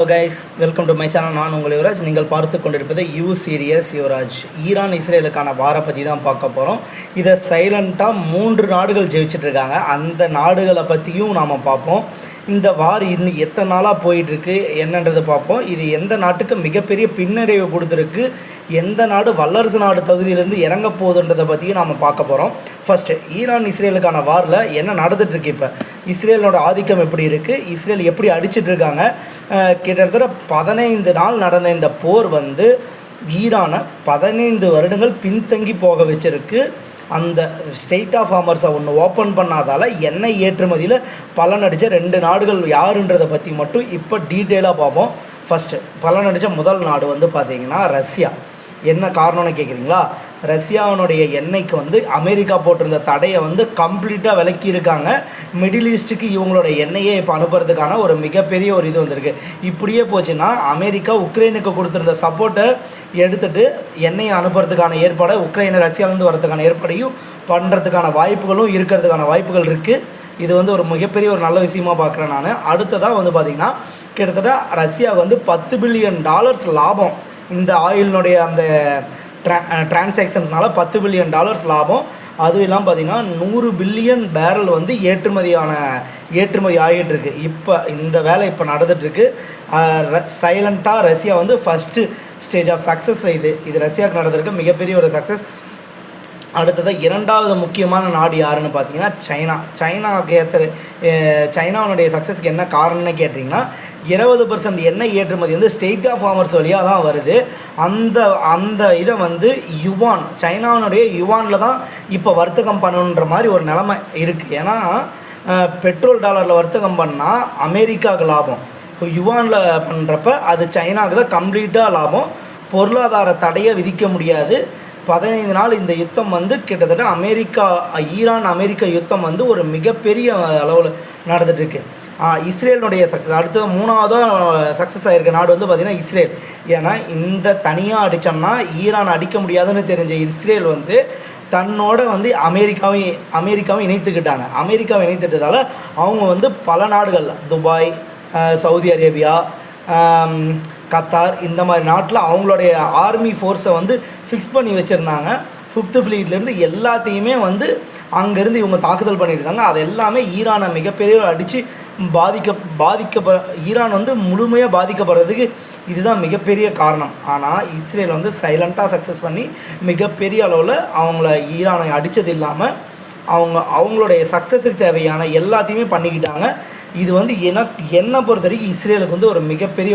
Hello guys, welcome to my channel. நான் உங்கள் யுவராஜ். நீங்கள் பார்த்து கொண்டிருப்பது யூ சீரியஸ் யுவராஜ். ஈரான் இஸ்ரேலுக்கான வாரை பற்றி தான் பார்க்க போகிறோம். இதை சைலண்ட்டாக 3 நாடுகள் ஜெயிச்சிட்ருக்காங்க. அந்த நாடுகளை பற்றியும் நாம் பார்ப்போம். இந்த வார் இன்னும் எத்தனை நாளாக போயிட்டுருக்கு என்னன்றதை பார்ப்போம். இது எந்த நாட்டுக்கு மிகப்பெரிய பின்னடைவை கொடுத்துருக்கு, எந்த நாடு வல்லரசு நாடு தகுதியிலேருந்து இறங்க போகுதுன்றதை பற்றியும் நாம் பார்க்க போகிறோம். ஃபஸ்ட்டு ஈரான் இஸ்ரேலுக்கான வாரில் என்ன நடந்துகிட்ருக்கு, இப்போ இஸ்ரேலோட ஆதிக்கம் எப்படி இருக்குது, இஸ்ரேல் எப்படி அடிச்சிட்ருக்காங்க. கிட்டத்தட்ட 15 நாள் நடந்த இந்த போர் ஈரானை 15 வருடங்கள் பின்தங்கி போக வச்சிருக்கு. அந்த ஸ்டேட் ஆஃப் ஹார்மஸை ஒன்று ஓப்பன் பண்ணாதால் எண்ணெய் ஏற்றுமதியில் பலனடித்த 2 நாடுகள் யாருன்றதை பற்றி மட்டும் இப்போ டீட்டெயிலாக பார்ப்போம். ஃபஸ்ட்டு பலனடித்த முதல் நாடு பார்த்திங்கன்னா ரஷ்யா. என்ன காரணம்னு கேட்குறீங்களா? ரஷ்யாவினுடைய எண்ணெய்க்கு அமெரிக்கா போட்டிருந்த தடையை கம்ப்ளீட்டாக விலக்கியிருக்காங்க. மிடில் ஈஸ்ட்டுக்கு இவங்களோட எண்ணெயை இப்போ அனுப்புறதுக்கான ஒரு மிகப்பெரிய ஒரு இது வந்திருக்கு. இப்படியே போச்சுன்னா அமெரிக்கா உக்ரைனுக்கு கொடுத்துருந்த சப்போர்ட்டை எடுத்துகிட்டு எண்ணெயை அனுப்புறதுக்கான ஏற்பாடை உக்ரைனை ரஷ்யாவிலேருந்து வரதுக்கான ஏற்பாடையும் பண்ணுறதுக்கான வாய்ப்புகளும் இருக்கிறதுக்கான வாய்ப்புகள் இருக்குது. இது ஒரு மிகப்பெரிய ஒரு நல்ல விஷயமாக பார்க்குறேன் நான். அடுத்ததாக பார்த்திங்கன்னா கிட்டத்தட்ட ரஷ்யாவுக்கு $10 பில்லியன் லாபம் இந்த ஆயிலினுடைய அந்த டிரான்சாக்ஷன்ஸ்னால $10 பில்லியன் லாபம். அதுவும் இல்லாமல் பார்த்திங்கன்னா 100 பில்லியன் பேரல் ஏற்றுமதி ஆகிட்டுருக்கு. இப்போ இந்த வேலை இப்போ நடந்துகிட்ருக்கு. சைலண்ட்டாக Russia first stage of success. இது ரஷ்யாவுக்கு நடந்திருக்கு மிகப்பெரிய ஒரு சக்ஸஸ். அடுத்ததாக 2வது முக்கியமான நாடு யாருன்னு பார்த்தீங்கன்னா சைனாவுடைய சக்ஸஸ்க்கு என்ன காரணம்னு கேட்டிங்கன்னா 20% எண்ணெய் ஏற்றுமதி ஸ்டேட் ஆஃப் ஹார்மஸ் வழியாக தான் வருது. அந்த இதை சைனாவுடைய யுவானில் தான் இப்போ வர்த்தகம் பண்ணணுன்ற மாதிரி ஒரு நிலைமை இருக்குது. ஏன்னா பெட்ரோல் டாலரில் வர்த்தகம் பண்ணால் அமெரிக்காவுக்கு லாபம், இப்போ யுவானில் பண்ணுறப்ப அது சைனாவுக்கு தான் கம்ப்ளீட்டாக லாபம். பொருளாதார தடையை விதிக்க முடியாது. 15 நாள் இந்த யுத்தம் கிட்டத்தட்ட ஈரான் அமெரிக்கா யுத்தம் ஒரு மிகப்பெரிய அளவில் நடந்துகிட்ருக்கு. இஸ்ரேலுடைய சக்ஸஸ். அடுத்தது 3வது சக்ஸஸ் ஆகிருக்க நாடு பார்த்திங்கன்னா இஸ்ரேல். ஏன்னா இந்த தனியாக அடித்தோம்னா ஈரான் அடிக்க முடியாதுன்னு தெரிஞ்ச இஸ்ரேல் தன்னோட அமெரிக்காவை இணைத்துக்கிட்டாங்க. அமெரிக்காவை இணைத்துட்டதால் அவங்க பல நாடுகள், துபாய், சவுதி அரேபியா, கத்தார், இந்த மாதிரி நாட்டில் அவங்களுடைய ஆர்மி ஃபோர்ஸை ஃபிக்ஸ் பண்ணி வச்சுருந்தாங்க. 5th ஃப்ளீட்லேருந்து எல்லாத்தையுமே அங்கேருந்து இவங்க தாக்குதல் பண்ணியிருந்தாங்க. அது எல்லாமே ஈரானை மிகப்பெரிய அடித்து ஈரான் முழுமையாக பாதிக்கப்படுறதுக்கு இதுதான் மிகப்பெரிய காரணம். ஆனால் இஸ்ரேல் சைலண்ட்டாக சக்ஸஸ் பண்ணி மிகப்பெரிய அளவில் அவங்கள ஈரானை அடித்தது இல்லாமல் அவங்களுடைய சக்ஸஸுக்கு தேவையான எல்லாத்தையுமே பண்ணிக்கிட்டாங்க. இது என்னை பொறுத்த வரைக்கும் இஸ்ரேலுக்கு ஒரு மிகப்பெரிய